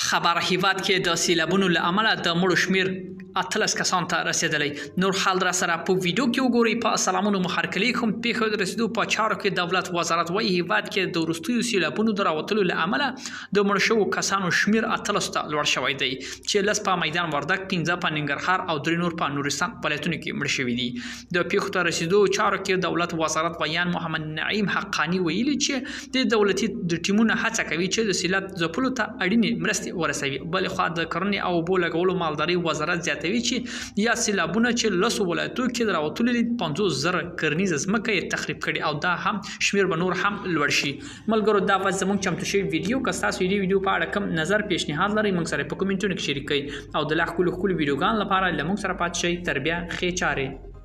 خبر هیواد کې د سیلابونو له امله د مړو شمیر 13 کسان ته رسیدلی. نور حال را سره په ویډیو کې وګورئ. په سلامونو مخارکلی کوم پیښو د رسیدو په چارو کې دولت وزارت وايي هیواد کې د وروستیو سیلابونو د راوتلو له امله د مړو شوو کسانو شمیر 13 ته لوړ شوی دی چې 10 په میدان وردګ، 15 په ننګرهار او 3 نور په نورستان ولایتونو کې مړ شوي دي. د پیښو ته رسیدو چارو کې دولت وزارت بیان محمد نعیم حقانی ویلي چې د دولتي د ټیمونو هڅه کوي چې د سیلاب ځپلو ته اړینې مرستې ورسوي. بل خو د کرنې او اوبو لګولو مالداري وزارت زیاتوي چې یا سیلابونه چې 10 ولایتونو کې راوتلي 50,000 کرنیزه ځمکه یې تخریب کړي او دا هم شمیر به نور هم لوړ شي. ملګرو دا و زموږ چمتو شوی ویډیو که تاسو دې ویډیو په اړه کوم نظر پیشنهاد لرئ موږ سره په کومنټونو کې شریک کړئ او د لا ښکلو ویډیوګانو لپاره له موږ سره پاتې شئ. تر بیا ښې چارې.